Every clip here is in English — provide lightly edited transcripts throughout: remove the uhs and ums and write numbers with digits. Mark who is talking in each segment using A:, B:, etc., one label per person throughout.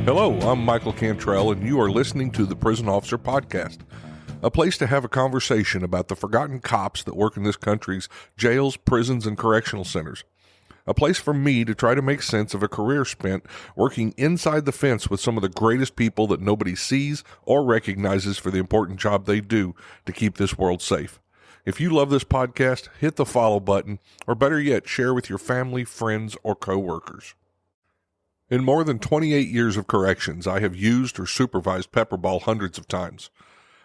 A: Hello, I'm Michael Cantrell, and you are listening to the Prison Officer Podcast, a place to have a conversation about the forgotten cops that work in this country's jails, prisons, and correctional centers. A place for me to try to make sense of a career spent working inside the fence with some of the greatest people that nobody sees or recognizes for the important job they do to keep this world safe. If you love this podcast, hit the follow button, or better yet, share with your family, friends, or coworkers. In more than 28 years of corrections, I have used or supervised pepperball hundreds of times.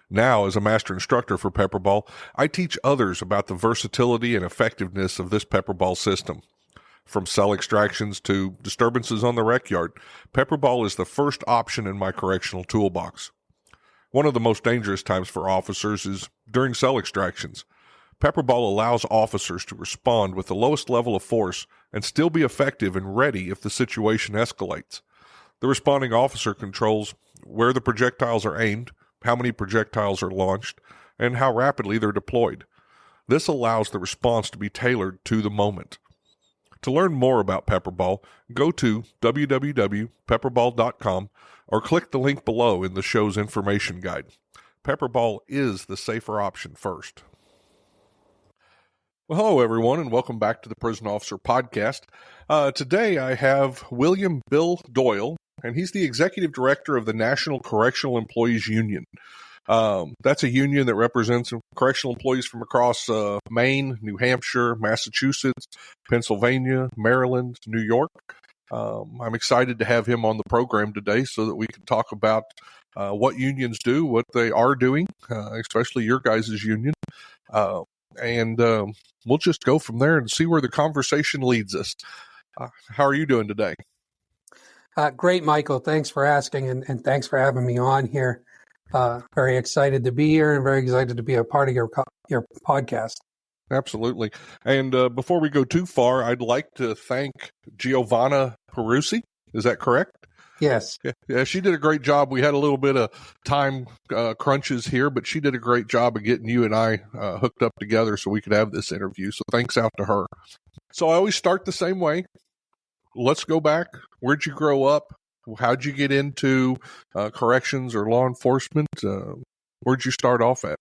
A: Now, as a master instructor for pepperball, I teach others about the versatility and effectiveness of this pepperball system. From cell extractions to disturbances on the rec yard, pepperball is the first option in my correctional toolbox. One of the most dangerous times for officers is during cell extractions. Pepperball allows officers to respond with the lowest level of force and still be effective and ready if the situation escalates. The responding officer controls where the projectiles are aimed, how many projectiles are launched, and how rapidly they're deployed. This allows the response to be tailored to the moment. To learn more about pepperball, go to www.pepperball.com or click the link below in the show's information guide. Pepperball is the safer option first. Well, hello, everyone, and welcome back to the Prison Officer Podcast. Today I have William Bill Doyle, and he's the Executive Director of the National Correctional Employees Union. That's a union that represents correctional employees from across Maine, New Hampshire, Massachusetts, Pennsylvania, Maryland, New York. I'm excited to have him on the program today so that we can talk about what unions do, what they are doing, especially your guys' union. And we'll just go from there and see where the conversation leads us. How are you doing today?
B: Great, Michael. Thanks for asking, and thanks for having me on here. Very excited to be here and very excited to be a part of your podcast.
A: Absolutely. And before we go too far, I'd like to thank Giovanna Peruzzi. Is that correct?
B: Yes.
A: Yeah, she did a great job. We had a little bit of time crunches here, but she did a great job of getting you and I hooked up together so we could have this interview. So thanks out to her. So I always start the same way. Let's go back. Where'd you grow up? How'd you get into corrections or law enforcement? Where'd you start off at?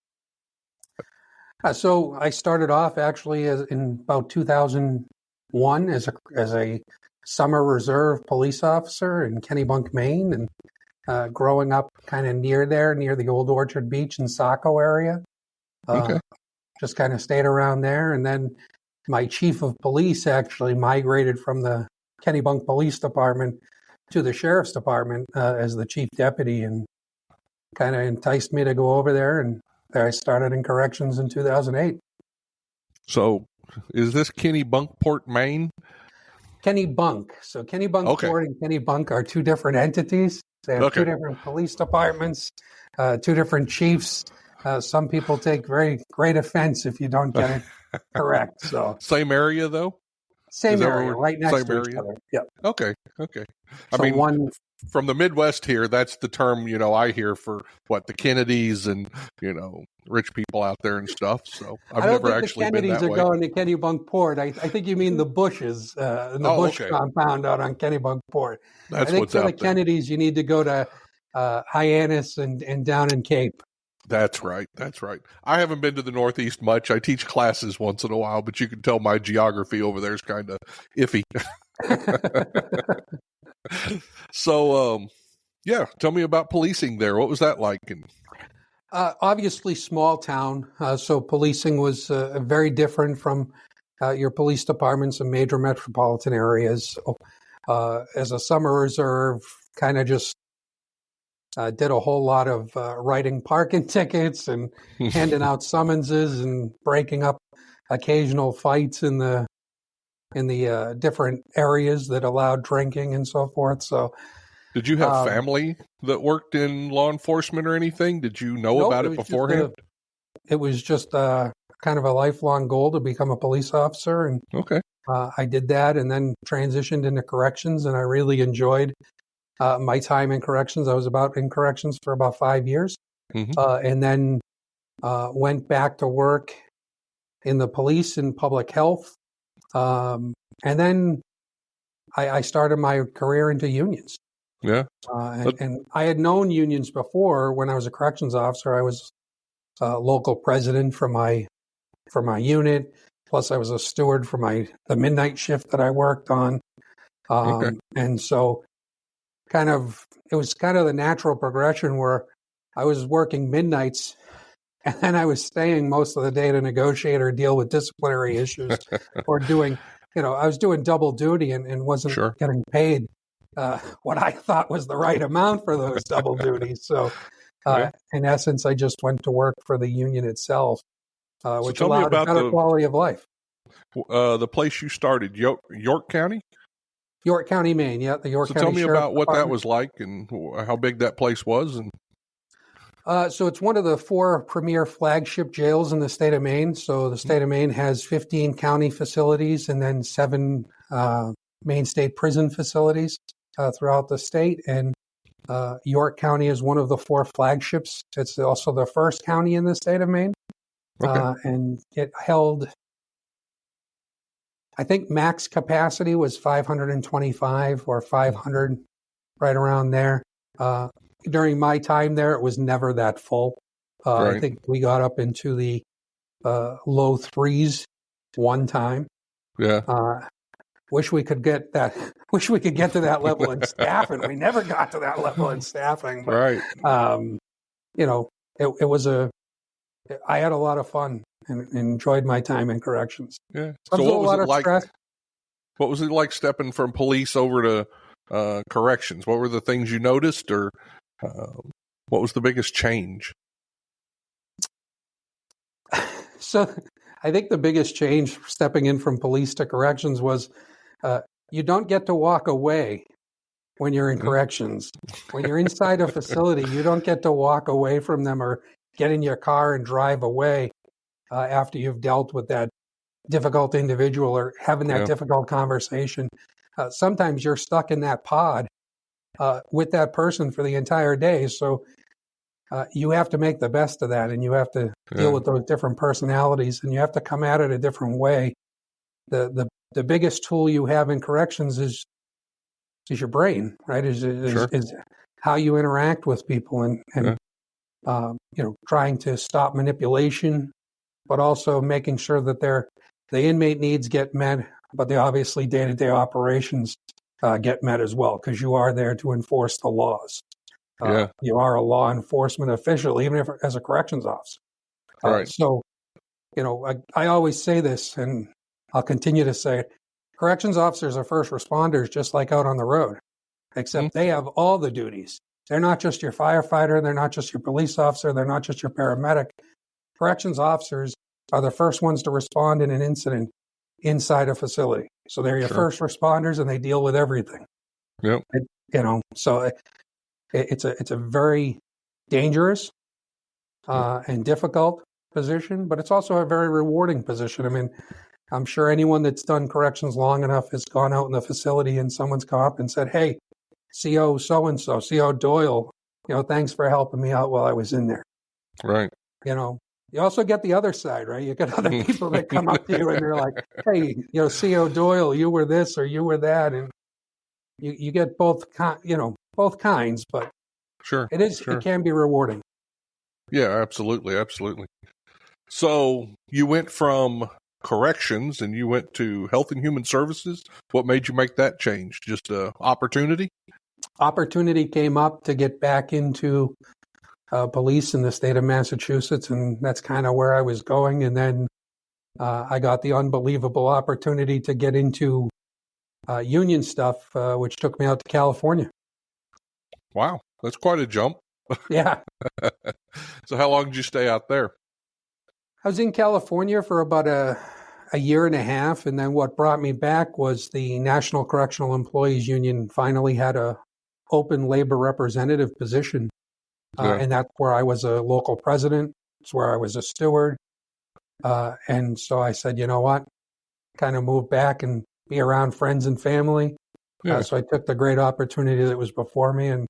B: So I started off actually in about 2001 as a summer reserve police officer in Kennebunk, Maine, and growing up kind of near the Old Orchard Beach and Saco area.
A: Okay.
B: Just kind of stayed around there. And then my chief of police actually migrated from the Kennebunk Police Department to the Sheriff's Department as the chief deputy, and kind of enticed me to go over there. And there I started in corrections in 2008. So
A: is this Kennebunkport, Maine?
B: Kennebunk. So Kennebunkport and Kennebunk are two different entities. They have two different police departments, two different chiefs. Some people take very great offense if you don't get it correct. So
A: same area, though?
B: Same area, right next to each other. Yep.
A: Okay. I from the Midwest here, that's the term, I hear for the Kennedys and, rich people out there and stuff. So I've never actually been that way.
B: The Kennedys are going to Kennebunkport. I think you mean the Bushes, in the Bush compound out on Kennebunkport.
A: That's
B: what's out there. I think for the Kennedys, you need to go to Hyannis and down in Cape.
A: That's right. I haven't been to the Northeast much. I teach classes once in a while, but you can tell my geography over there is kind of iffy. So, tell me about policing there. What was that like?
B: Obviously, small town, so policing was very different from your police departments in major metropolitan areas. As a summer reserve, kind of just did a whole lot of writing parking tickets and handing out summonses and breaking up occasional fights in the different areas that allowed drinking and so forth. So,
A: did you have family that worked in law enforcement or anything? Did you know about it beforehand?
B: It was just kind of a lifelong goal to become a police officer, and I did that, and then transitioned into corrections, and I really enjoyed my time in corrections. I was in corrections for about 5 years, and then went back to work in the police and public health. And then I started my career into unions.
A: Yeah.
B: And I had known unions before. When I was a corrections officer, I was local president for my unit. Plus, I was a steward for the midnight shift that I worked on.
A: Okay.
B: And so it was kind of the natural progression where I was working midnights and then I was staying most of the day to negotiate or deal with disciplinary issues or I was doing double duty and wasn't
A: Sure.
B: getting paid what I thought was the right amount for those double duties. So in essence, I just went to work for the union itself, which allowed a better quality of life.
A: The place you started, York County?
B: York County, Maine. Yeah, the York County.
A: So tell me
B: Sheriff's
A: about what
B: Department.
A: that was like and how big that place was. And
B: so it's one of the 4 premier flagship jails in the state of Maine. So the state of Maine has 15 county facilities and then 7 Maine state prison facilities throughout the state. And York County is one of the 4 flagships. It's also the first county in the state of Maine.
A: Okay.
B: And it held, I think max capacity was 525 or 500, right around there. During my time there, it was never that full.
A: Right.
B: I think we got up into the low 3s one time.
A: Yeah.
B: Wish we could get to that level in staffing. We never got to that level in staffing. But,
A: right.
B: It was I had a lot of fun and enjoyed my time in corrections.
A: Yeah. So what was it like? What was it like stepping from police over to corrections? What were the things you noticed, or what was the biggest change?
B: So I think the biggest change stepping in from police to corrections was you don't get to walk away when you're in corrections. When you're inside a facility, you don't get to walk away from them or get in your car and drive away after you've dealt with that difficult individual or having that difficult conversation. Sometimes you're stuck in that pod with that person for the entire day. So you have to make the best of that, and you have to deal with those different personalities, and you have to come at it a different way. The biggest tool you have in corrections is your brain, right? Is how you interact with people and trying to stop manipulation, but also making sure that the inmate needs get met, but the obviously day-to-day operations get met as well, because you are there to enforce the laws. You are a law enforcement official, even if as a corrections officer.
A: Right.
B: So, I always say this, and I'll continue to say it. Corrections officers are first responders, just like out on the road, except they have all the duties. They're not just your firefighter. They're not just your police officer. They're not just your paramedic. Corrections officers are the first ones to respond in an incident inside a facility. So they're your first responders, and they deal with everything.
A: Yep.
B: So it's a very dangerous and difficult position, but it's also a very rewarding position. I mean, I'm sure anyone that's done corrections long enough has gone out in the facility and someone's come up and said, "Hey, CO so-and-so, CO Doyle, thanks for helping me out while I was in there."
A: Right.
B: You also get the other side, right? You get other people that come up to you and they're like, "Hey, CO Doyle, you were this or you were that," and you get both kinds, but it can be rewarding.
A: Yeah, absolutely. So you went from corrections and you went to Health and Human Services. What made you make that change? Just opportunity?
B: Opportunity came up to get back into police in the state of Massachusetts, and that's kind of where I was going. And then I got the unbelievable opportunity to get into union stuff, which took me out to California.
A: Wow, that's quite a jump.
B: Yeah.
A: So how long did you stay out there?
B: I was in California for about a year and a half, and then what brought me back was the National Correctional Employees Union finally had a open labor representative position, and that's where I was a local president. It's where I was a steward, and so I said, you know what, kind of move back and be around friends and family. So I took the great opportunity that was before me, and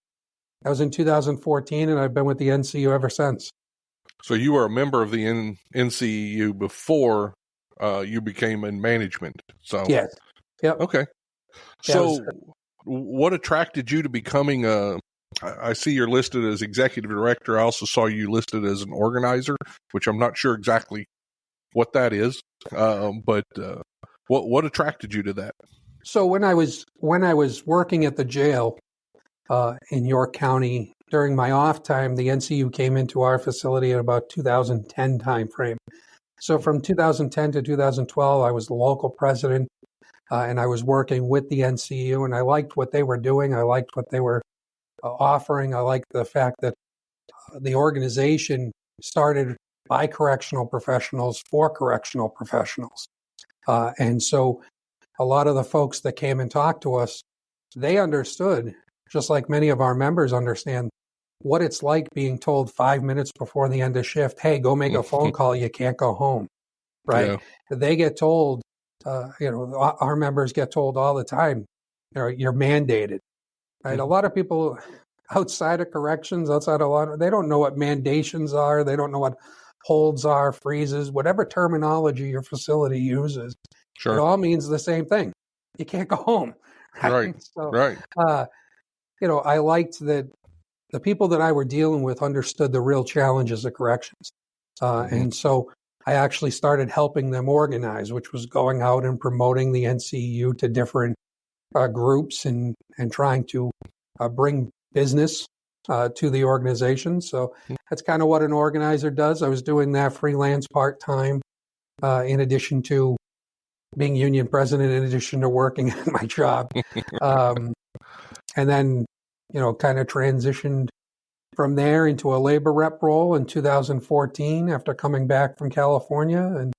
B: that was in 2014, and I've been with the NCU ever since.
A: So you were a member of the NCU before you became in management. So
B: yes, yep.
A: Okay. So what attracted you to becoming I see you're listed as executive director. I also saw you listed as an organizer, which I'm not sure exactly what that is. But what attracted you to that?
B: So when I was working at the jail in York County during my off time, the NCU came into our facility in about 2010 timeframe. So from 2010 to 2012, I was the local president, and I was working with the NCU, and I liked what they were doing. I liked what they were offering. I liked the fact that the organization started by correctional professionals for correctional professionals. And so a lot of the folks that came and talked to us, they understood, just like many of our members understand, what it's like being told 5 minutes before the end of shift, hey, go make a phone call, you can't go home, right? Yeah. They get told, our members get told all the time, you're mandated, right? A lot of people outside of corrections, they don't know what mandations are. They don't know what holds are, freezes, whatever terminology your facility uses. Sure. It all means the same thing. You can't go home.
A: Right.
B: So,
A: right.
B: I liked that the people that I were dealing with understood the real challenges of corrections. And so I actually started helping them organize, which was going out and promoting the NCU to different groups and trying to bring business to the organization. So that's kind of what an organizer does. I was doing that freelance part-time in addition to being union president, in addition to working at my job. And then, kind of transitioned from there into a labor rep role in 2014 after coming back from California. And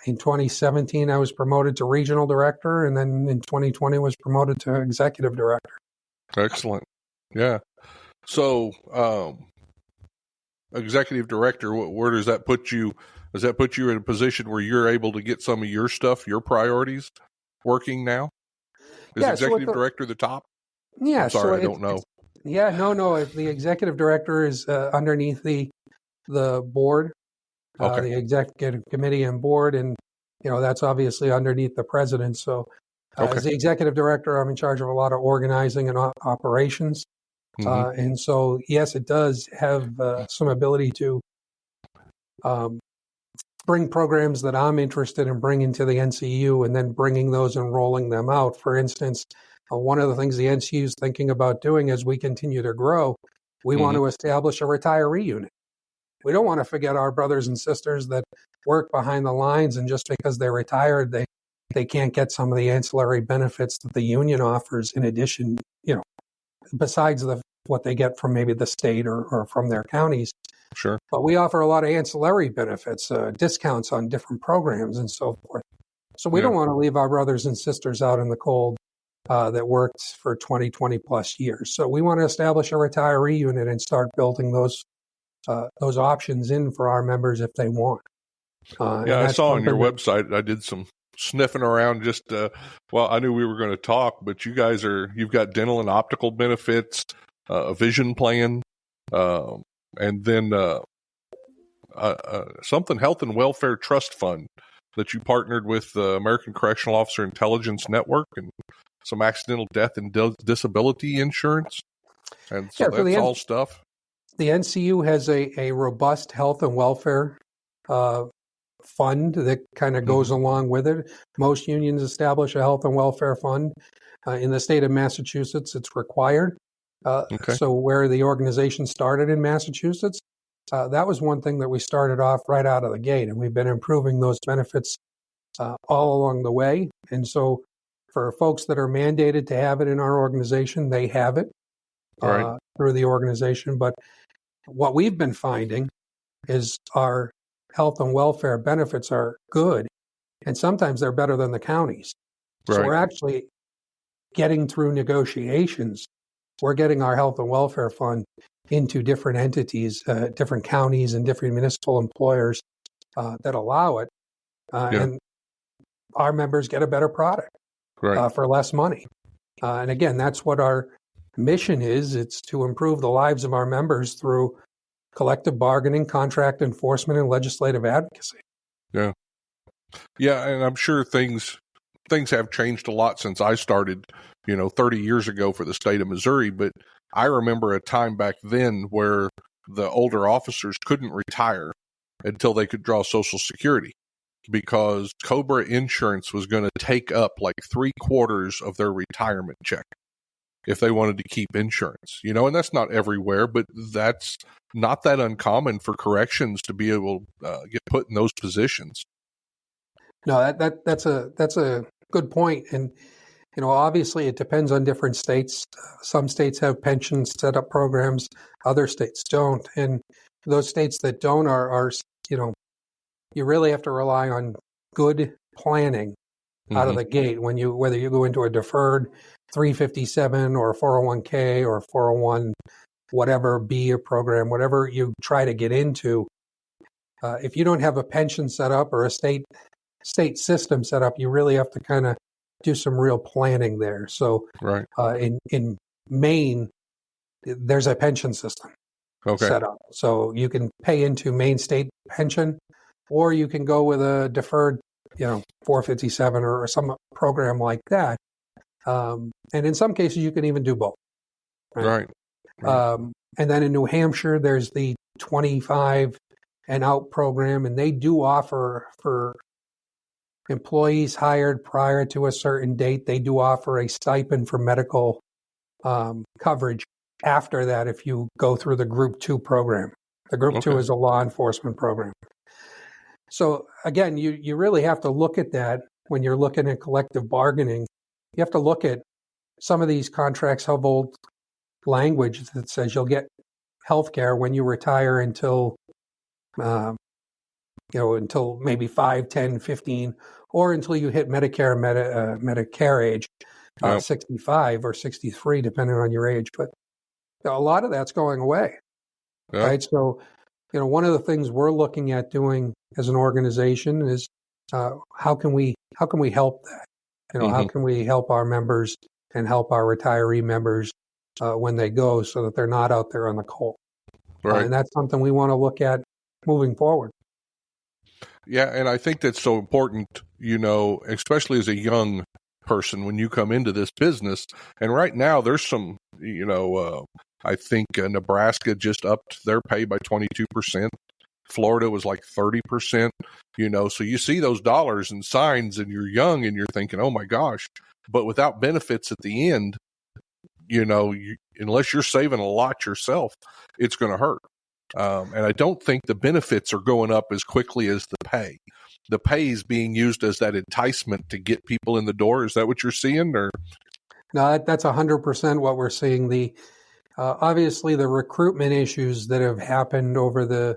B: in 2017, I was promoted to regional director. And then in 2020, was promoted to executive director.
A: Excellent. Yeah. So, executive director, where does that put you? Does that put you in a position where you're able to get some of your stuff, your priorities, working now? Is executive director the top?
B: Yeah.
A: I'm sorry, I don't know.
B: No. The executive director is underneath the board, the executive committee and board, and that's obviously underneath the president. So, as the executive director, I'm in charge of a lot of organizing and operations. And so, yes, it does have some ability to bring programs that I'm interested in bringing to the NCU and then bringing those and rolling them out. For instance, one of the things the NCU is thinking about doing as we continue to grow, we want to establish a retiree unit. We don't want to forget our brothers and sisters that work behind the lines, and just because they're retired, they can't get some of the ancillary benefits that the union offers in addition, besides what they get from maybe the state or from their counties.
A: Sure.
B: But we offer a lot of ancillary benefits, discounts on different programs and so forth. So we don't want to leave our brothers and sisters out in the cold that worked for 20 plus years. So we want to establish a retiree unit and start building those options in for our members if they want.
A: I saw on your website, I did some sniffing around just, I knew we were going to talk, but you've got dental and optical benefits, a vision plan, and then something health and welfare trust fund that you partnered with the American Correctional Officer Intelligence Network, and some accidental death and disability insurance. And so that's all stuff.
B: The NCU has a robust health and welfare fund that kind of goes along with it. Most unions establish a health and welfare fund. In the state of Massachusetts, it's required. So where the organization started in Massachusetts, that was one thing that we started off right out of the gate, and we've been improving those benefits all along the way. And so for folks that are mandated to have it in our organization, they have it through the organization. But what we've been finding is our health and welfare benefits are good, and sometimes they're better than the counties. So we're actually getting through negotiations. We're getting our health and welfare fund into different entities, different counties and different municipal employers that allow it. And our members get a better product for less money. And again, that's what our mission is. It's to improve the lives of our members through collective bargaining, contract enforcement, and legislative advocacy.
A: Yeah. Yeah, and I'm sure things things have changed a lot since I started, 30 years ago for the state of Missouri. But I remember a time back then where the older officers couldn't retire until they could draw Social Security, because COBRA insurance was going to take up like 3/4 of their retirement check if they wanted to keep insurance, and that's not everywhere, but that's not that uncommon for corrections to be able to get put in those positions.
B: No, that's a good point. And, obviously it depends on different states. Some states have pension set up programs, other states don't. And those states that don't are you really have to rely on good planning out of the gate whether you go into a deferred 357 or a 401k or a 401 whatever B program, whatever you try to get into. If you don't have a pension set up or a state system set up, you really have to kind of do some real planning there. So
A: right.
B: In Maine, there's a pension system set up. So you can pay into Maine state pension, or you can go with a deferred, 457 or some program like that. And in some cases, you can even do both.
A: Right.
B: And then in New Hampshire, there's the 25 and out program, and they do offer for employees hired prior to a certain date, they do offer a stipend for medical coverage after that if you go through the Group 2 program. The Group 2 is a law enforcement program. So again, you really have to look at that when you're looking at collective bargaining. You have to look at some of these contracts have old language that says you'll get health care when you retire until until maybe 5, 10, 15, or until you hit Medicare Medicare age, 65 or 63, depending on your age. But a lot of that's going away, right? So, one of the things we're looking at doing as an organization is how can we help that? How can we help our members and help our retiree members when they go, so that they're not out there on the cold. Right. And that's something we want to look at moving forward.
A: Yeah, and I think that's so important, especially as a young person when you come into this business. And right now there's some, I think Nebraska just upped their pay by 22%. Florida was like 30%, so you see those dollars and signs and you're young and you're thinking, oh my gosh, but without benefits at the end, unless you're saving a lot yourself, it's going to hurt. And I don't think the benefits are going up as quickly as the pay. The pay is being used as that enticement to get people in the door. Is that what you're seeing? Or
B: no, that's 100% what we're seeing. The obviously the recruitment issues that have happened over the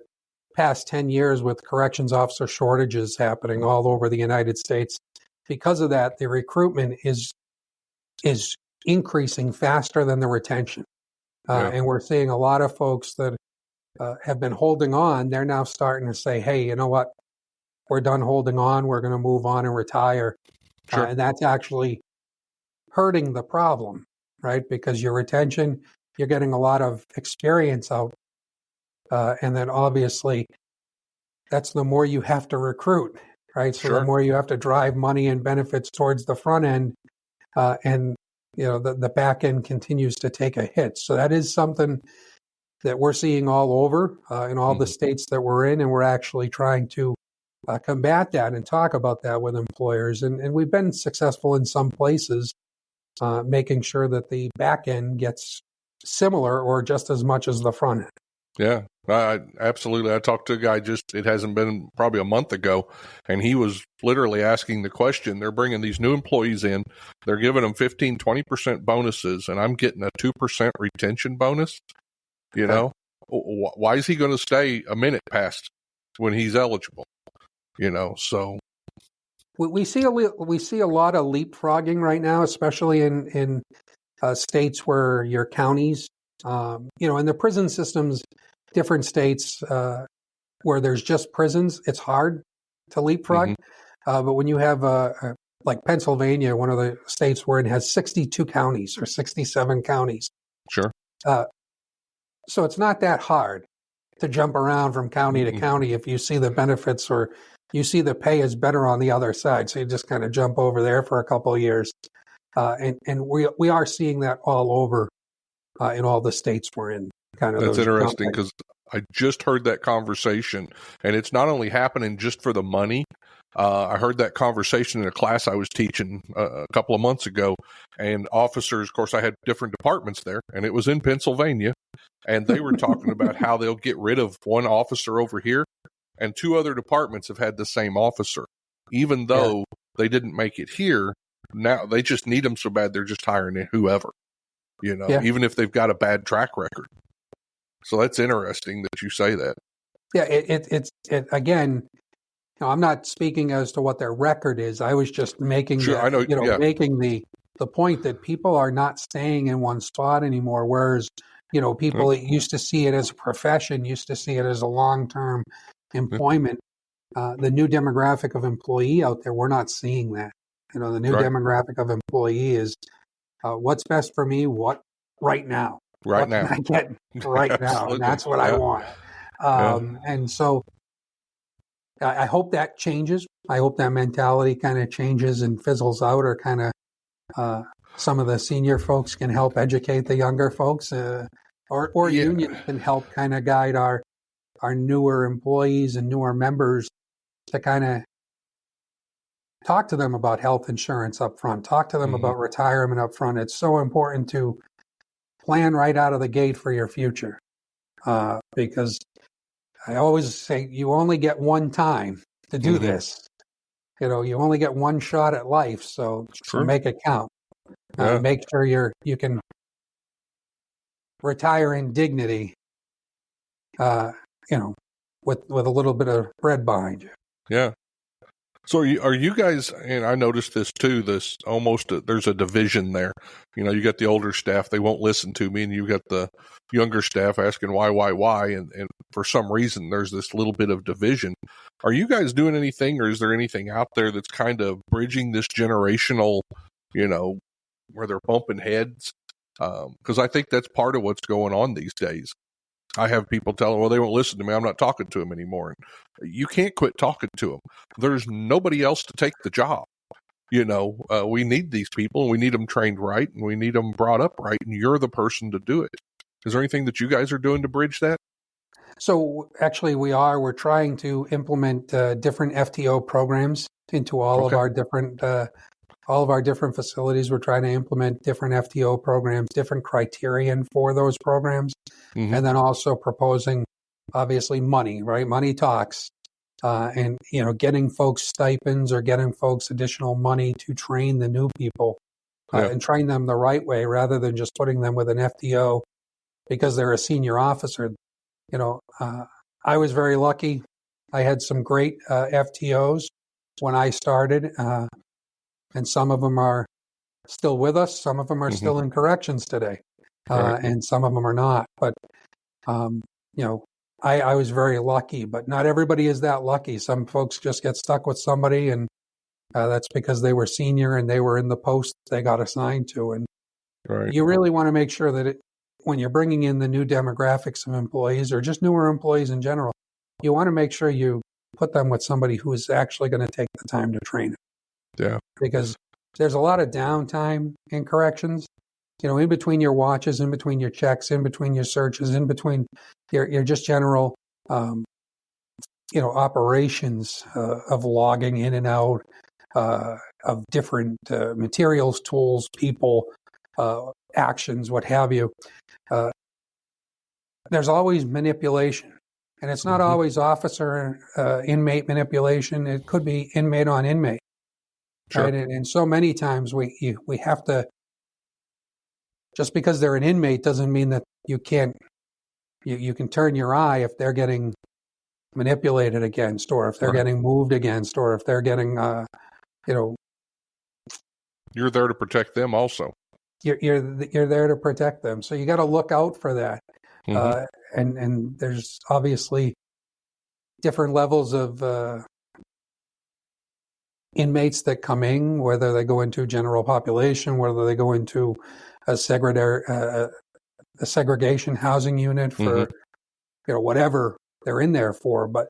B: past 10 years with corrections officer shortages happening all over the United States. Because of that, the recruitment is increasing faster than the retention. And we're seeing a lot of folks that have been holding on. They're now starting to say, hey, you know what? We're done holding on. We're going to move on and retire.
A: Sure.
B: And that's actually hurting the problem, right? Because your retention, you're getting a lot of experience out. And then obviously that's the more you have to recruit, right? So the more you have to drive money and benefits towards the front end, and the back end continues to take a hit. So that is something that we're seeing all over in all the states that we're in, and we're actually trying to combat that and talk about that with employers. And we've been successful in some places, making sure that the back end gets similar or just as much as the front end.
A: Yeah, absolutely. I talked to a guy it hasn't been probably a month ago, and he was literally asking the question. They're bringing these new employees in. They're giving them 15, 20% bonuses, and I'm getting a 2% retention bonus. Why is he going to stay a minute past when he's eligible? So
B: we see a lot of leapfrogging right now, especially in states where your counties, in the prison systems, different states where there's just prisons, it's hard to leapfrog. But when you have like Pennsylvania, one of the states where it has 62 counties or 67 counties.
A: Sure.
B: So it's not that hard to jump around from county to county if you see the benefits or you see the pay is better on the other side. So you just kind of jump over there for a couple of years. And we are seeing that all over in all the states we're in. Kind of
A: That's
B: those
A: interesting because I just heard that conversation, and it's not only happening just for the money. I heard that conversation in a class I was teaching a couple of months ago, and officers, of course, I had different departments there, and it was in Pennsylvania, and they were talking about how they'll get rid of one officer over here, and 2 other departments have had the same officer, even though they didn't make it here. Now they just need them so bad they're just hiring whoever, even if they've got a bad track record. So that's interesting that you say that.
B: Yeah, it's again. I'm not speaking as to what their record is. I was just making making the point that people are not staying in one spot anymore. Whereas people used to see it as a profession, used to see it as a long-term employment. The new demographic of employee out there, we're not seeing that. The new demographic of employee is what's best for me, what right now.
A: Right
B: what
A: now.
B: can I get right now? And that's what I want. And so I hope that changes. I hope that mentality kind of changes and fizzles out, or kind of some of the senior folks can help educate the younger folks, or unions can help kind of guide our newer employees and newer members to kind of talk to them about health insurance up front, talk to them about retirement up front. It's so important to plan right out of the gate for your future, because I always say you only get one time to do this. You only get one shot at life, so make it count. Make sure you can retire in dignity, with a little bit of bread behind you.
A: Yeah. So are you guys, and I noticed this too, there's a division there. You got the older staff, they won't listen to me, and you got the younger staff asking why, and for some reason there's this little bit of division. Are you guys doing anything, or is there anything out there that's kind of bridging this generational, where they're bumping heads? Because I think that's part of what's going on these days. I have people telling, well, they won't listen to me, I'm not talking to them anymore. And you can't quit talking to them. There's nobody else to take the job. We need these people, and we need them trained right, and we need them brought up right, and you're the person to do it. Is there anything that you guys are doing to bridge that?
B: So actually we're trying to implement different FTO programs into all of our different facilities. We're trying to implement different FTO programs, different criterion for those programs, and then also proposing, obviously, money, right? Money talks, and getting folks stipends or getting folks additional money to train the new people and train them the right way, rather than just putting them with an FTO because they're a senior officer. I was very lucky. I had some great FTOs when I started. And some of them are still with us. Some of them are still in corrections today, and some of them are not. But, I was very lucky, but not everybody is that lucky. Some folks just get stuck with somebody, and that's because they were senior and they were in the post they got assigned to. And you really want to make sure that when you're bringing in the new demographics of employees, or just newer employees in general, you want to make sure you put them with somebody who is actually going to take the time to train them.
A: Yeah.
B: Because there's a lot of downtime in corrections, in between your watches, in between your checks, in between your searches, in between your just general, operations of logging in and out of different materials, tools, people, actions, what have you. There's always manipulation, and it's not always officer inmate manipulation. It could be inmate on inmate.
A: Sure.
B: Right? And so many times we have to, just because they're an inmate doesn't mean that you can turn your eye if they're getting manipulated against, or if they're getting moved against, or if they're getting,
A: You're there to protect them also.
B: You're there to protect them. So you got to look out for that. And there's obviously different levels of inmates that come in, whether they go into general population, whether they go into a segregation housing unit for, whatever they're in there for. But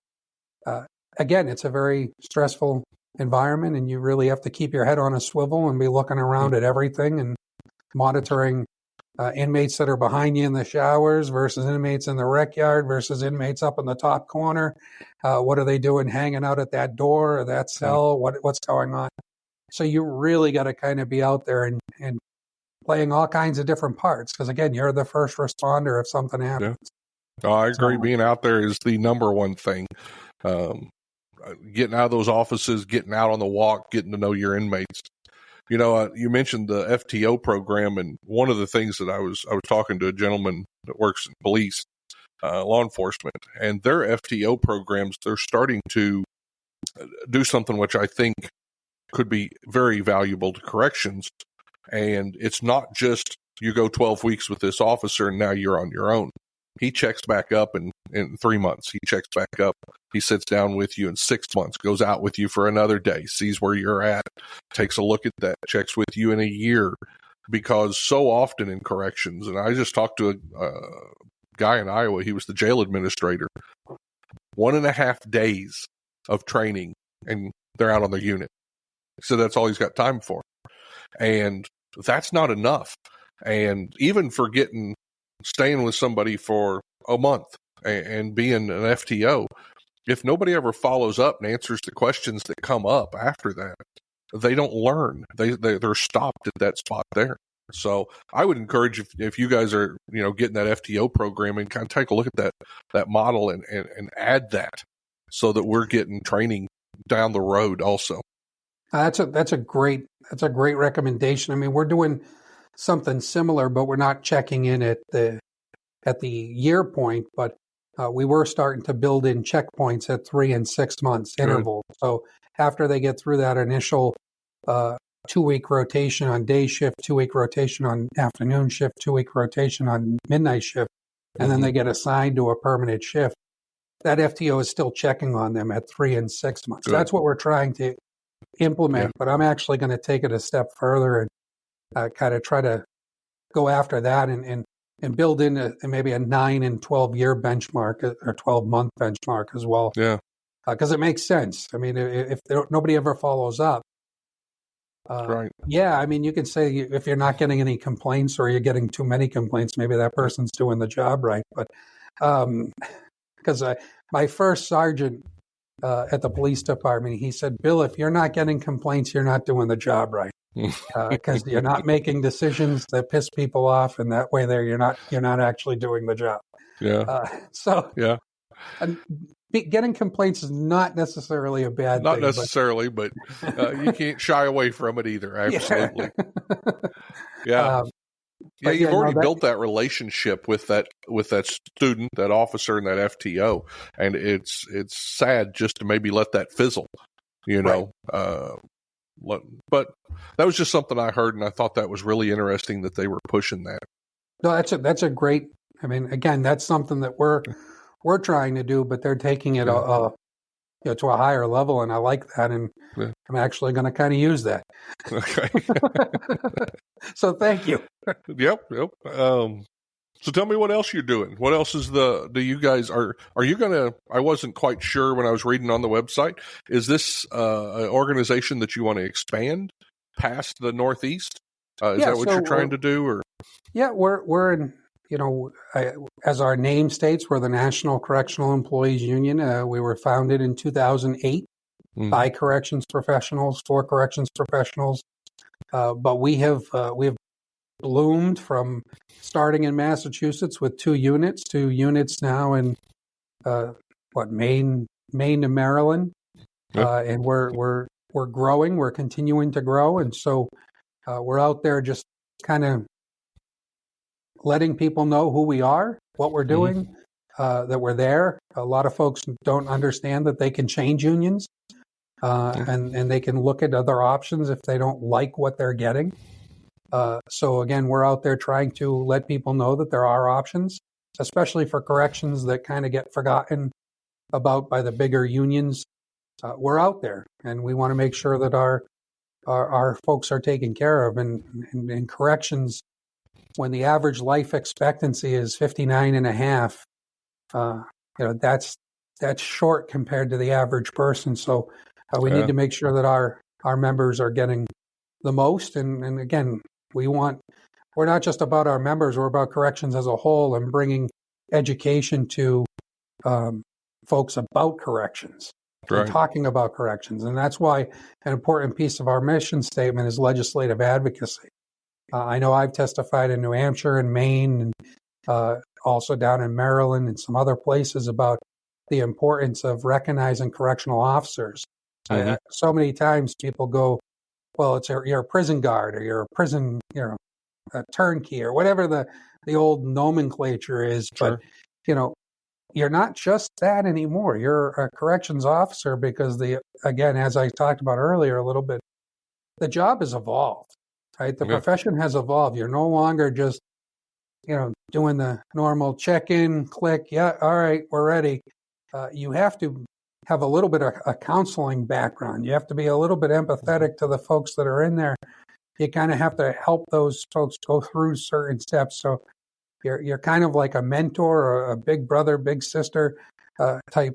B: again, it's a very stressful environment, and you really have to keep your head on a swivel and be looking around at everything and monitoring inmates that are behind you in the showers versus inmates in the rec yard versus inmates up in the top corner. What are they doing hanging out at that door or that cell? What's going on? So you really got to kind of be out there and playing all kinds of different parts because, again, you're the first responder if something happens.
A: Yeah. I agree. Being out there is the number one thing. Getting out of those offices, getting out on the walk, getting to know your inmates. You mentioned the FTO program, and one of the things that I was talking to a gentleman that works in police, law enforcement, and their FTO programs, they're starting to do something which I think could be very valuable to corrections. And it's not just you go 12 weeks with this officer and now you're on your own. He checks back up in 3 months. He checks back up. He sits down with you in 6 months, goes out with you for another day, sees where you're at, takes a look at that, checks with you in a year. Because so often in corrections, and I just talked to a guy in Iowa, he was the jail administrator, 1.5 days of training, and they're out on their unit. So that's all he's got time for. And that's not enough. And even for staying with somebody for a month and being an FTO, if nobody ever follows up and answers the questions that come up after that, they don't learn. They're stopped at that spot there. So I would encourage if you guys are getting that FTO program and kind of take a look at that model and add that so that we're getting training down the road also.
B: That's a great recommendation. I mean, we're doing something similar, but we're not checking in at the year point. But we were starting to build in checkpoints at 3 and 6 months interval. So after they get through that initial 2-week rotation on day shift, 2-week rotation on afternoon shift, 2-week rotation on midnight shift, and then they get assigned to a permanent shift, that FTO is still checking on them at 3 and 6 months. That's what we're trying to implement, but I'm actually going to take it a step further and kind of try to go after that and build in maybe a 9 and 12 year benchmark or 12-month benchmark as well.
A: Yeah,
B: because it makes sense. I mean, if nobody ever follows up,
A: right.
B: Yeah, I mean, you could say if you're not getting any complaints or you're getting too many complaints, maybe that person's doing the job right. But because my first sergeant at the police department, he said, "Bill, if you're not getting complaints, you're not doing the job right, because you're not making decisions that piss people off, and that way you're not actually doing the job."
A: Yeah.
B: And getting complaints is not necessarily a bad thing.
A: Not necessarily, but you can't shy away from it either. Absolutely. Yeah. You've already built that relationship with that student, that officer, and that FTO, and it's sad just to maybe let that fizzle, Right. But that was just something I heard, and I thought that was really interesting that they were pushing that.
B: No, that's a great. I mean, again, that's something that we're trying to do, but they're taking it to a higher level, and I like that, and I'm actually going to kind of use that.
A: Okay.
B: So thank you.
A: Yep. So tell me what else you're doing. What else do you guys are you going to, I wasn't quite sure when I was reading on the website, is this an organization that you want to expand past the Northeast? Is that what you're trying to do? Or?
B: Yeah, we're in, as our name states, we're the National Correctional Employees Union. We were founded in 2008 by corrections professionals, for corrections professionals. But we have bloomed from starting in Massachusetts with 2 units now in Maine to Maryland, and we're growing. We're continuing to grow, and so we're out there just kind of letting people know who we are, what we're doing, that we're there. A lot of folks don't understand that they can change unions, and they can look at other options if they don't like what they're getting. So again, we're out there trying to let people know that there are options, especially for corrections that kind of get forgotten about by the bigger unions. We're out there, and we want to make sure that our folks are taken care of. And in corrections, when the average life expectancy is 59 and a half, that's that's short compared to the average person. So we
A: Yeah.
B: need to make sure that our members are getting the most. And again, we're not just about our members, we're about corrections as a whole and bringing education to folks about corrections and
A: Right.
B: talking about corrections. And that's why an important piece of our mission statement is legislative advocacy. I know I've testified in New Hampshire and Maine and also down in Maryland and some other places about the importance of recognizing correctional officers.
A: Mhm.
B: So many times people go, well, you're a prison guard or you're a prison, a turnkey or whatever the old nomenclature is.
A: Sure.
B: But, you're not just that anymore. You're a corrections officer because again, as I talked about earlier a little bit, the job has evolved, right? The profession has evolved. You're no longer just, doing the normal check-in, click, yeah, all right, we're ready. You have to have a little bit of a counseling background. You have to be a little bit empathetic to the folks that are in there. You kind of have to help those folks go through certain steps. So you're kind of like a mentor or a big brother, big sister type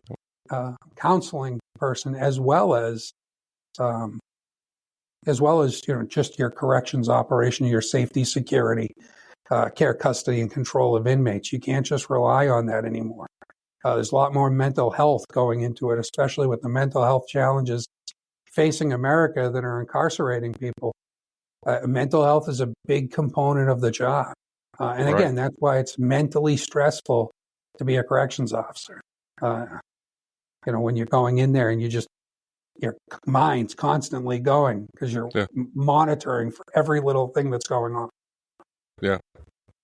B: counseling person, as well as just your corrections operation, your safety, security, care, custody, and control of inmates. You can't just rely on that anymore. There's a lot more mental health going into it, especially with the mental health challenges facing America that are incarcerating people. Mental health is a big component of the job. And again, that's why it's mentally stressful to be a corrections officer. When you're going in there and your mind's constantly going because you're monitoring for every little thing that's going on.
A: Yeah.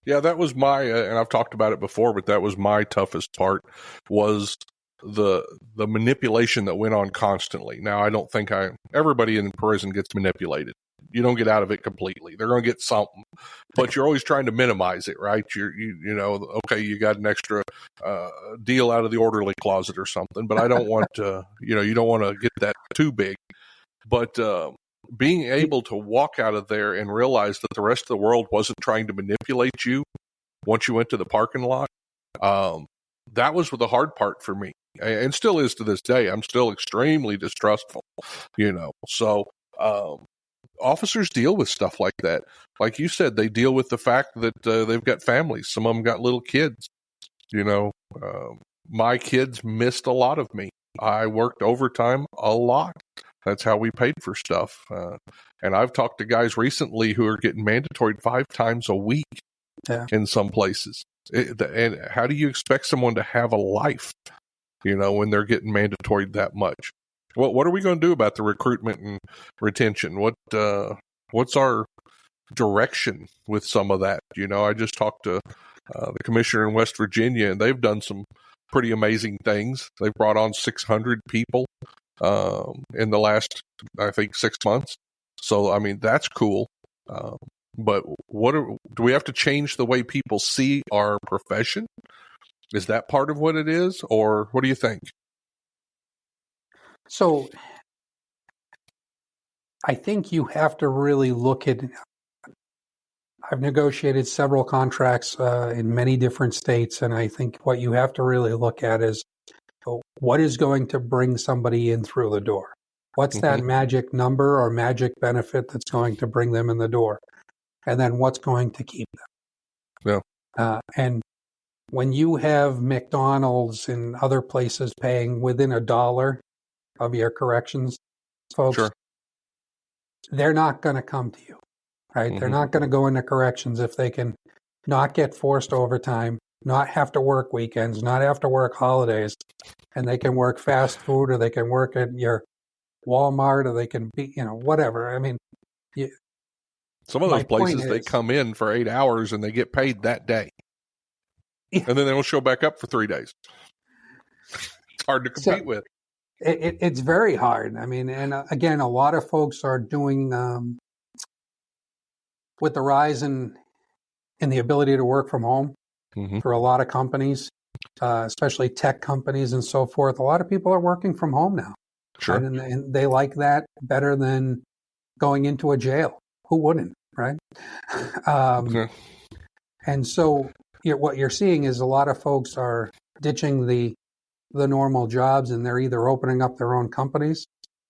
A: Yeah, that was and I've talked about it before, but that was my toughest part was the manipulation that went on constantly. Now, I don't think everybody in prison gets manipulated. You don't get out of it completely. They're going to get something, but you're always trying to minimize it, right? Okay, you got an extra deal out of the orderly closet or something, but I don't want to, you don't want to get that too big. But being able to walk out of there and realize that the rest of the world wasn't trying to manipulate you once you went to the parking lot, that was the hard part for me, and still is to this day. I'm still extremely distrustful, So officers deal with stuff like that. Like you said, they deal with the fact that they've got families. Some of them got little kids. My kids missed a lot of me. I worked overtime a lot. That's how we paid for stuff. And I've talked to guys recently who are getting mandatory 5 times a week in some places. And how do you expect someone to have a life, when they're getting mandatory that much? What are we going to do about the recruitment and retention? What's our direction with some of that? I just talked to the commissioner in West Virginia, and they've done some pretty amazing things. They've brought on 600 people in the last, I think, 6 months. So, I mean, that's cool. But do we have to change the way people see our profession? Is that part of what it is, or what do you think?
B: So I think you have to really look at, I've negotiated several contracts in many different states, and I think what you have to really look at is what is going to bring somebody in through the door? What's that magic number or magic benefit that's going to bring them in the door? And then what's going to keep them?
A: Yeah.
B: And when you have McDonald's and other places paying within $1 of your corrections folks, they're not going to come to you, right? They're not going to go into corrections if they can not get forced overtime, not have to work weekends, not have to work holidays, and they can work fast food, or they can work at your Walmart, or they can be, whatever. I mean,
A: some of those places, they come in for 8 hours and they get paid that day. And then they don't show back up for 3 days. It's hard to compete with.
B: It's very hard. I mean, and again, a lot of folks are doing, with the rise in the ability to work from home for a lot of companies, especially tech companies and so forth, a lot of people are working from home now.
A: Sure.
B: Right? And they like that better than going into a jail. Who wouldn't, right? And so what you're seeing is a lot of folks are ditching the the normal jobs, and they're either opening up their own companies.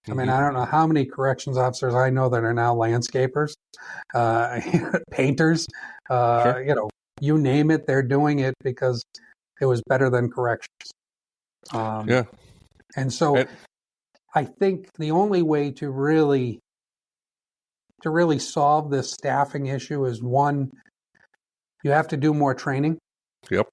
B: I mean, I don't know how many corrections officers I know that are now landscapers, painters,
A: Sure.
B: you name it, they're doing it because it was better than corrections.
A: Yeah.
B: And so I think the only way to really solve this staffing issue is, one, you have to do more training.
A: Yep.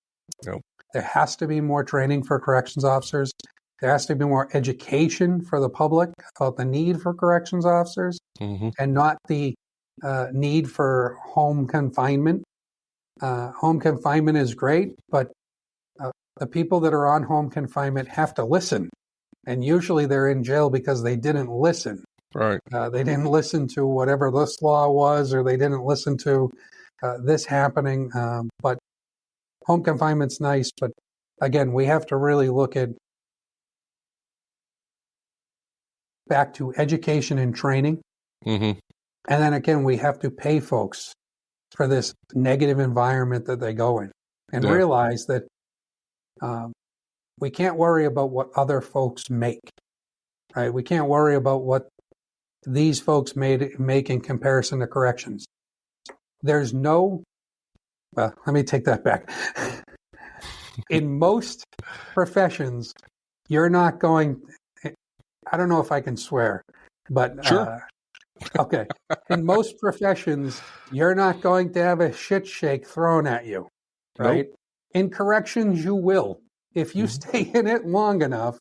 B: There has to be more training for corrections officers. There has to be more education for the public about the need for corrections officers and not the need for home confinement. Home confinement is great, but the people that are on home confinement have to listen. And usually they're in jail because they didn't listen.
A: Right.
B: They didn't listen to whatever this law was, or they didn't listen to this happening. But home confinement's nice. But again, we have to really look at back to education and training. And then again, we have to pay folks for this negative environment that they go in, and realize that we can't worry about what other folks make, right? We can't worry about what these folks make in comparison to corrections. There's no, well, let me take that back. In most professions, you're not going, I don't know if I can swear, but
A: sure.
B: Okay. In most professions, you're not going to have a shit shake thrown at you, right? Nope. In corrections, you will. If you stay in it long enough,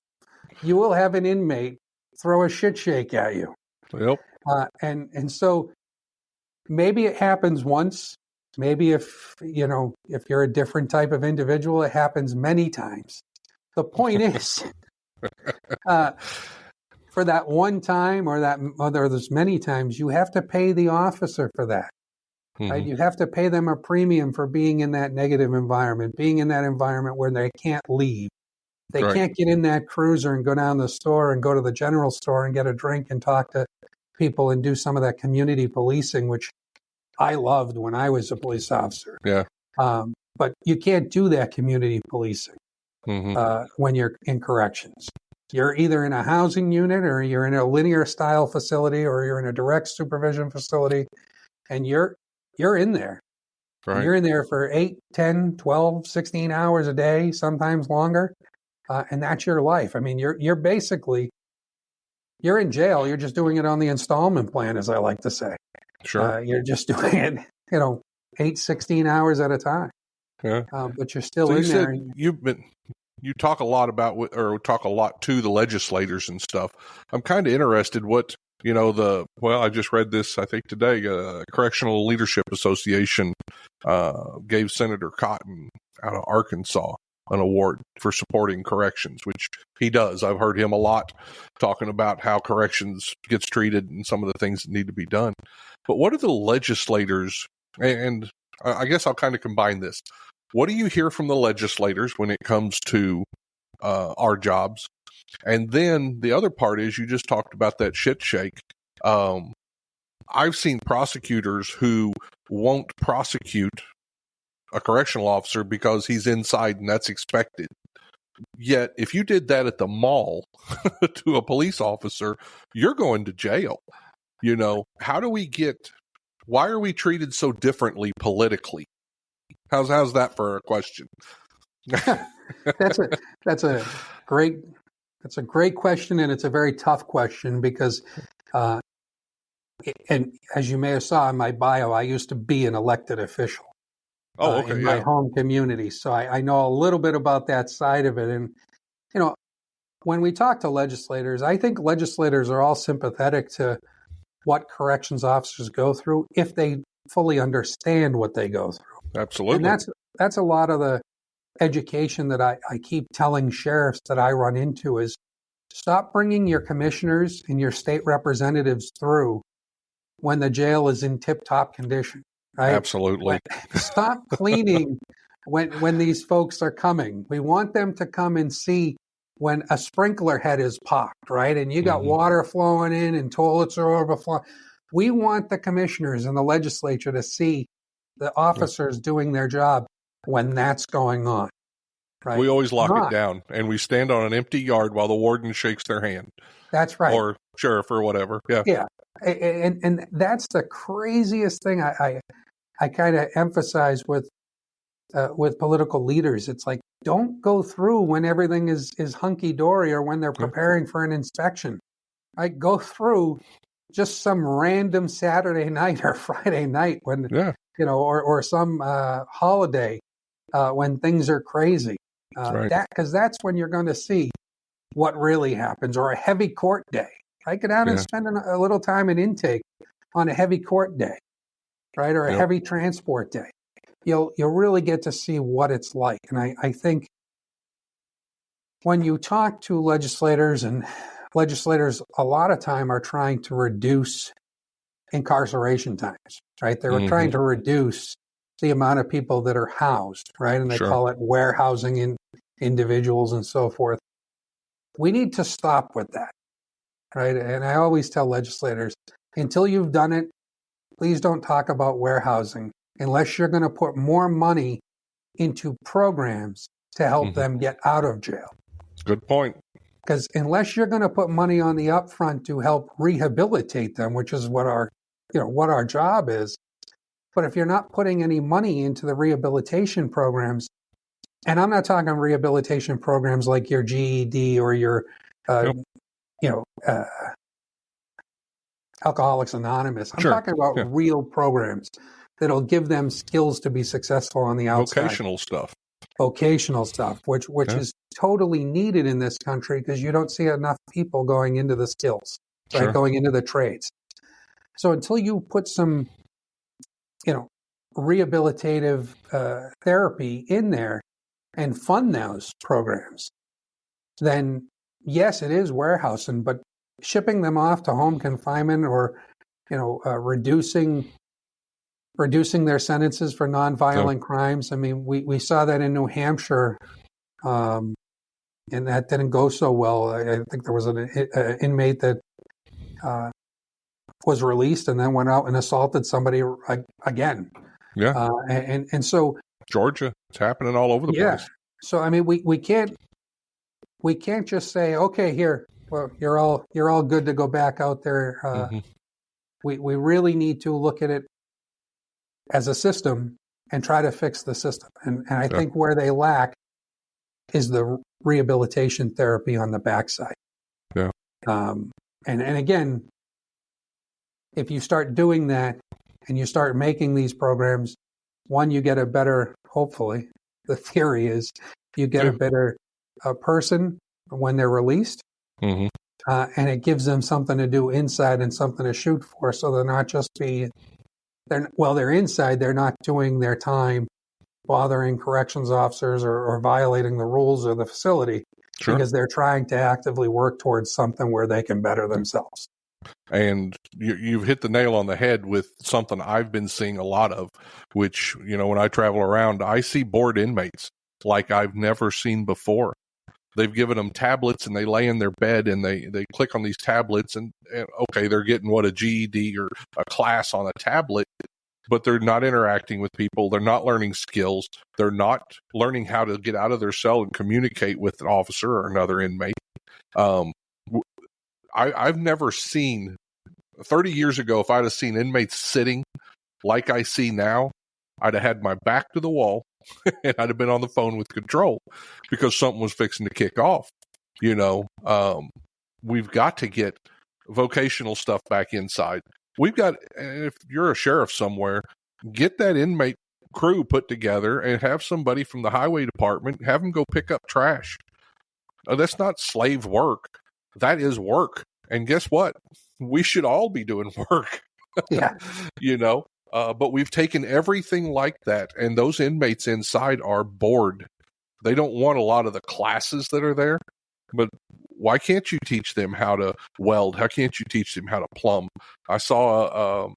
B: you will have an inmate throw a shit shake at you.
A: Yep.
B: And so maybe it happens once. Maybe if you're a different type of individual, it happens many times. The point is, for that one time or there's many times, you have to pay the officer for that. Right? You have to pay them a premium for being in that negative environment, being in that environment where they can't leave. They can't get in that cruiser and go down the store and go to the general store and get a drink and talk to people and do some of that community policing, which I loved when I was a police officer.
A: Yeah.
B: But you can't do that community policing when you're in corrections. You're either in a housing unit, or you're in a linear style facility, or you're in a direct supervision facility, and you're in there. Right. You're in there for 8, 10, 12, 16 hours a day, sometimes longer. And that's your life. I mean, you're basically, you're in jail. You're just doing it on the installment plan, as I like to say.
A: Sure.
B: You're just doing it, 8, 16 hours at a time.
A: Yeah.
B: But you're still in there.
A: You talk a lot talk a lot to the legislators and stuff. I'm kind of interested what, I just read this, I think today, Correctional Leadership Association gave Senator Cotton out of Arkansas an award for supporting corrections, which he does. I've heard him a lot talking about how corrections gets treated and some of the things that need to be done. But what are the legislators, and I guess I'll kind of combine this. What do you hear from the legislators when it comes to our jobs? And then the other part is, you just talked about that shit shake. I've seen prosecutors who won't prosecute a correctional officer because he's inside and that's expected. Yet, if you did that at the mall to a police officer, you're going to jail. Why are we treated so differently politically? How's that for a question?
B: That's a great question, and it's a very tough question because, and as you may have saw in my bio, I used to be an elected official. In my home community, so I know a little bit about that side of it. And when we talk to legislators, I think legislators are all sympathetic to what corrections officers go through if they fully understand what they go through.
A: Absolutely.
B: And that's a lot of the education that I keep telling sheriffs that I run into is, stop bringing your commissioners and your state representatives through when the jail is in tip-top condition. Right?
A: Absolutely.
B: Stop cleaning when these folks are coming. We want them to come and see when a sprinkler head is popped, right? And you got water flowing in and toilets are overflowing. We want the commissioners and the legislature to see the officers doing their job when that's going on. right?
A: We always lock it
B: Not.
A: down, and we stand on an empty yard while the warden shakes their hand,
B: That's right.
A: or sheriff or whatever. Yeah.
B: Yeah. And that's the craziest thing I kind of emphasize with political leaders. It's like, don't go through when everything is hunky dory or when they're preparing for an inspection. Right? Go through just some random Saturday night or Friday night when, or some holiday when things are crazy. Because that's when you're going to see what really happens, or a heavy court day. Right? Go down and spend a little time in intake on a heavy court day, right? Or a heavy transport day. You'll really get to see what it's like. And I think when you talk to legislators, and legislators a lot of time are trying to reduce incarceration times, right? They're trying to reduce the amount of people that are housed, right? And they call it warehousing in individuals and so forth. We need to stop with that, right? And I always tell legislators, until you've done it, please don't talk about warehousing unless you're going to put more money into programs to help them get out of jail.
A: Good point.
B: Because unless you're going to put money on the upfront to help rehabilitate them, which is what our job is, but if you're not putting any money into the rehabilitation programs, and I'm not talking rehabilitation programs like your GED or your, Alcoholics Anonymous. I'm talking about real programs that'll give them skills to be successful on the outside. Vocational stuff, which is totally needed in this country because you don't see enough people going into the skills, right? Going into the trades. So until you put some, rehabilitative therapy in there and fund those programs, then yes, it is warehousing, but shipping them off to home confinement or, reducing their sentences for nonviolent crimes. I mean, we saw that in New Hampshire, and that didn't go so well. I think there was an inmate that was released and then went out and assaulted somebody again.
A: Yeah.
B: And so
A: Georgia, it's happening all over the place.
B: So I mean, we can't just say, okay, here, well, you're all good to go back out there. We really need to look at it as a system and try to fix the system. And I think where they lack is the rehabilitation therapy on the backside.
A: Yeah.
B: And again, if you start doing that and you start making these programs, one, you get a better, hopefully, the theory is you get a better person when they're released. And it gives them something to do inside and something to shoot for. So they're not just they're inside, they're not doing their time bothering corrections officers or violating the rules of the facility because they're trying to actively work towards something where they can better themselves.
A: And you've hit the nail on the head with something I've been seeing a lot of, which, when I travel around, I see bored inmates like I've never seen before. They've given them tablets and they lay in their bed and they click on these tablets and okay, they're getting a GED or a class on a tablet, but they're not interacting with people. They're not learning skills. They're not learning how to get out of their cell and communicate with an officer or another inmate. I've never seen, 30 years ago, if I'd have seen inmates sitting like I see now, I'd have had my back to the wall and I'd have been on the phone with control because something was fixing to kick off. We've got to get vocational stuff back inside. If you're a sheriff somewhere, get that inmate crew put together and have somebody from the highway department, have them go pick up trash. That's not slave work. That is work. And guess what? We should all be doing work.
B: Yeah.
A: But we've taken everything like that, and those inmates inside are bored. They don't want a lot of the classes that are there, but why can't you teach them how to weld? How can't you teach them how to plumb? I saw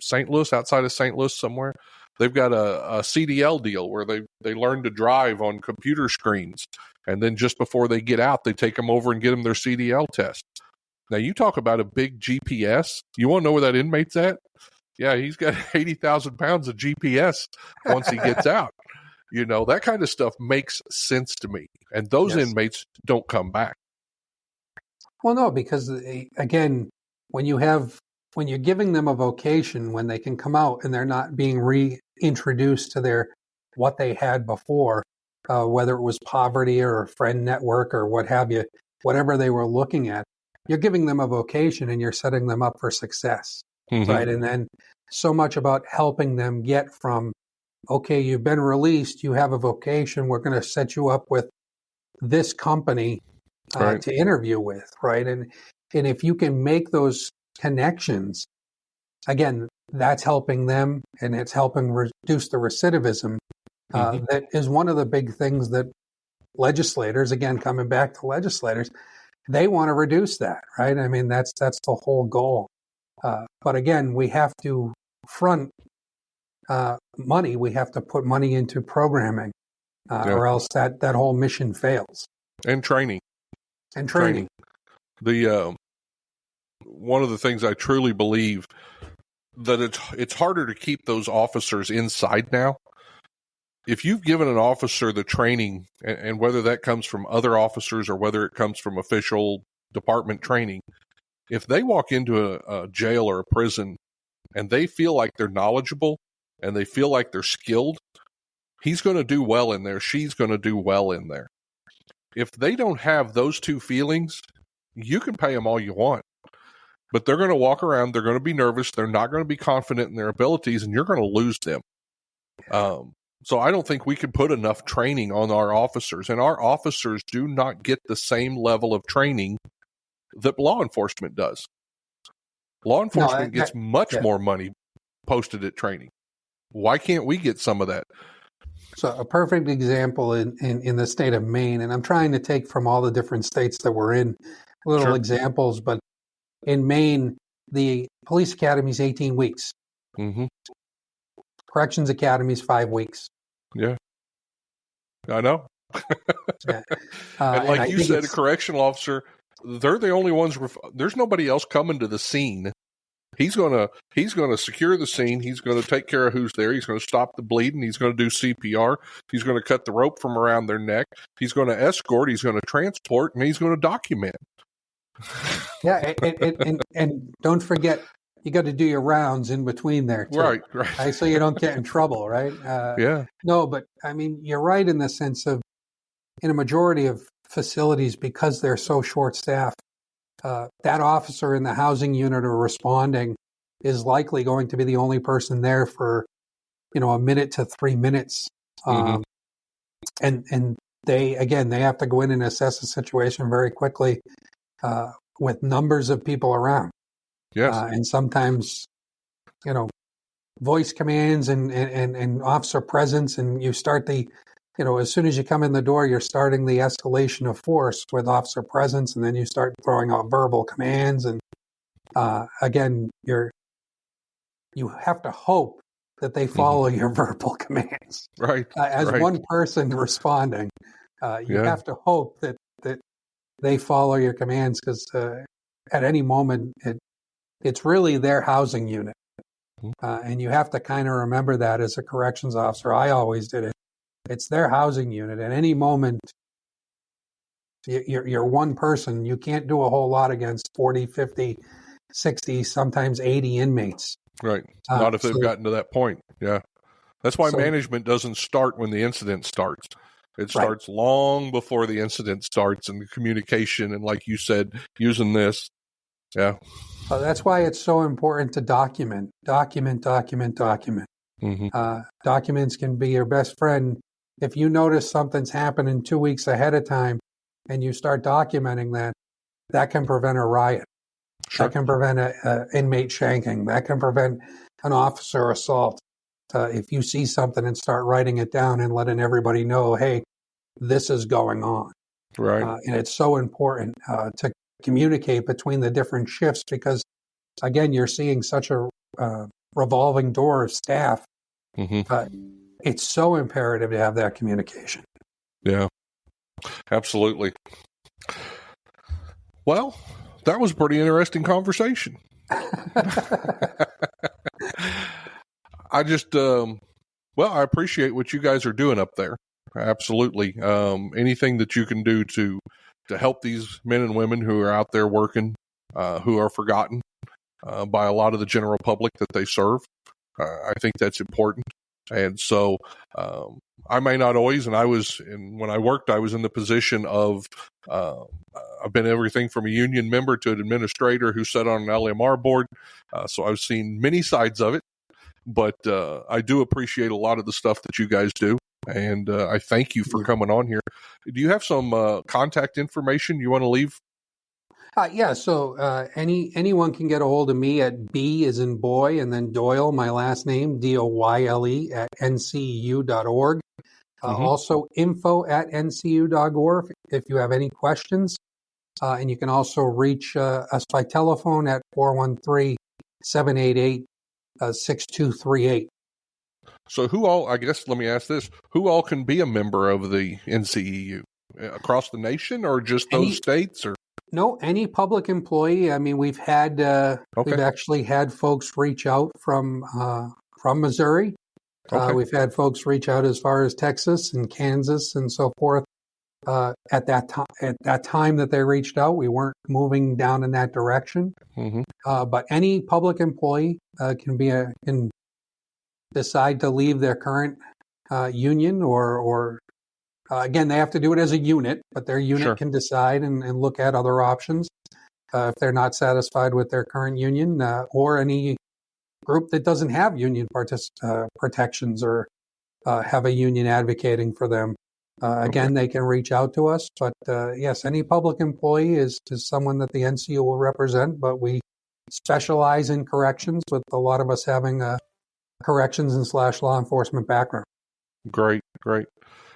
A: St. Louis, outside of St. Louis somewhere, they've got a CDL deal where they learn to drive on computer screens, and then just before they get out, they take them over and get them their CDL test. Now, you talk about a big GPS. You want to know where that inmate's at? Yeah, he's got 80,000 pounds of GPS once he gets out. That kind of stuff makes sense to me. And those inmates don't come back.
B: Well, no, because again, when you're giving them a vocation, when they can come out and they're not being reintroduced to what they had before, whether it was poverty or a friend network or what have you, whatever they were looking at, you're giving them a vocation and you're setting them up for success, right? And then so much about helping them get from, okay, you've been released, you have a vocation, we're going to set you up with this company to interview with, right? And if you can make those connections, again, that's helping them and it's helping reduce the recidivism. That is one of the big things that legislators, again, coming back to legislators, they want to reduce that, right? I mean, that's the whole goal. But again, we have to front money. We have to put money into programming, or else that whole mission fails.
A: And training. The one of the things I truly believe that it's harder to keep those officers inside now. If you've given an officer the training, and whether that comes from other officers or whether it comes from official department training, if they walk into a jail or a prison and they feel like they're knowledgeable and they feel like they're skilled, he's going to do well in there. She's going to do well in there. If they don't have those two feelings, you can pay them all you want, but they're going to walk around. They're going to be nervous. They're not going to be confident in their abilities, and you're going to lose them. So I don't think we can put enough training on our officers, and our officers do not get the same level of training that law enforcement does. Law enforcement gets much more money posted at training. Why can't we get some of that?
B: So a perfect example in the state of Maine, and I'm trying to take from all the different states that we're in little examples, but in Maine, the police academy is 18 weeks. Corrections academy is 5 weeks.
A: Yeah, I know. And like you said, a correctional officer, they're the only ones. There's nobody else coming to the scene. He's gonna secure the scene. He's gonna take care of who's there. He's gonna stop the bleeding. He's gonna do CPR. He's gonna cut the rope from around their neck. He's gonna escort. He's gonna transport, and he's gonna document.
B: Yeah, and don't forget, you got to do your rounds in between there too, right? So you don't get in trouble, right? No, but I mean, you're right in the sense of, in a majority of facilities, because they're so short-staffed, that officer in the housing unit or responding is likely going to be the only person there for, a minute to 3 minutes. And they have to go in and assess the situation very quickly with numbers of people around. Yes. And sometimes, voice commands and officer presence, and you start as soon as you come in the door, you're starting the escalation of force with officer presence, and then you start throwing out verbal commands. And again, you have to hope that they follow your verbal commands.
A: Right.
B: As one person responding, you have to hope that they follow your commands, because at any moment, it's really their housing unit. And you have to kind of remember that as a corrections officer. I always did it. It's their housing unit. At any moment, you're one person. You can't do a whole lot against 40, 50, 60, sometimes 80 inmates.
A: Right. Not if they've gotten to that point. Yeah. That's why management doesn't start when the incident starts. It starts long before the incident starts, and the communication, and like you said, using this. Yeah.
B: That's why it's so important to document. Documents can be your best friend. If you notice something's happening 2 weeks ahead of time and you start documenting that can prevent a riot. That can prevent an inmate shanking. That can prevent an officer assault. If you see something and start writing it down and letting everybody know, hey, this is going on. Right. And it's so important to communicate between the different shifts, because, again, you're seeing such a revolving door of staff. It's so imperative to have that communication.
A: Yeah, absolutely. Well, that was a pretty interesting conversation. I just, Well, I appreciate what you guys are doing up there. Absolutely. Anything that you can do to help these men and women who are out there working, who are forgotten by a lot of the general public that they serve, I think that's important. And so I may not always, and when I worked, I was in the position of, I've been everything from a union member to an administrator who sat on an LMR board. So I've seen many sides of it, but I do appreciate a lot of the stuff that you guys do. And I thank you for coming on here. Do you have some contact information you want to leave?
B: Yeah, so anyone can get a hold of me at B as in boy, and then Doyle, my last name, DOYLE, at nceu.org. Also info@ncu.org if you have any questions. And you can also reach us by telephone at 413-788-6238.
A: So let me ask this, who all can be a member of the NCEU? Across the nation or just those states? Or
B: No, any public employee. I mean, we've actually had folks reach out from Missouri. We've had folks reach out as far as Texas and Kansas and so forth. At that time that they reached out, we weren't moving down in that direction. Mm-hmm. But any public employee can decide to leave their current union, or again, they have to do it as a unit, but their unit can decide and look at other options if they're not satisfied with their current union, or any group that doesn't have union protections or have a union advocating for them. Again, they can reach out to us. But yes, any public employee is someone that the NCU will represent, but we specialize in corrections, with a lot of us having a corrections and / law enforcement background.
A: Great.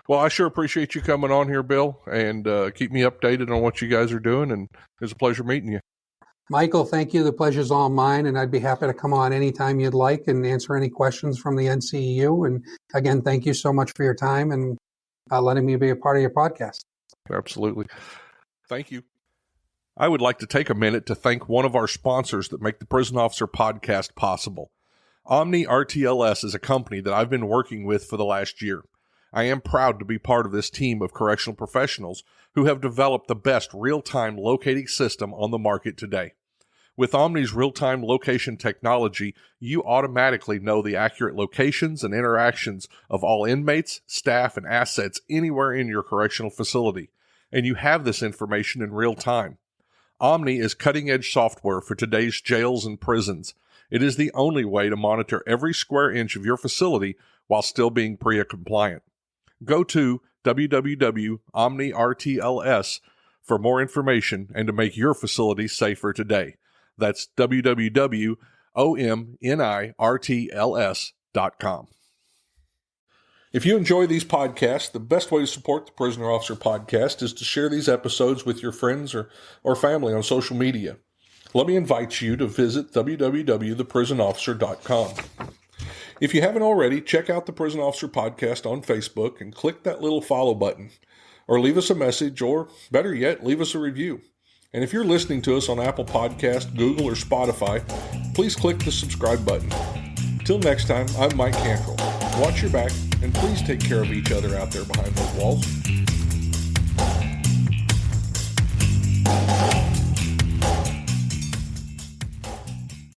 A: Well, I sure appreciate you coming on here, Bill, and keep me updated on what you guys are doing, and it's a pleasure meeting you.
B: Michael, thank you. The pleasure's all mine, and I'd be happy to come on anytime you'd like and answer any questions from the NCEU. And again, thank you so much for your time and letting me be a part of your podcast.
A: Absolutely. Thank you. I would like to take a minute to thank one of our sponsors that make the Prison Officer Podcast possible. Omni RTLS is a company that I've been working with for the last year. I am proud to be part of this team of correctional professionals who have developed the best real-time locating system on the market today. With Omni's real-time location technology, you automatically know the accurate locations and interactions of all inmates, staff, and assets anywhere in your correctional facility, and you have this information in real time. Omni is cutting-edge software for today's jails and prisons. It is the only way to monitor every square inch of your facility while still being PREA compliant. Go to www.omnirtls for more information and to make your facility safer today. That's www.omnirtls.com. If you enjoy these podcasts, the best way to support the Prisoner Officer Podcast is to share these episodes with your friends or family on social media. Let me invite you to visit www.theprisonofficer.com. If you haven't already, check out the Prison Officer Podcast on Facebook and click that little follow button. Or leave us a message, or better yet, leave us a review. And if you're listening to us on Apple Podcasts, Google, or Spotify, please click the subscribe button. Till next time, I'm Mike Cantrell. Watch your back, and please take care of each other out there behind those walls.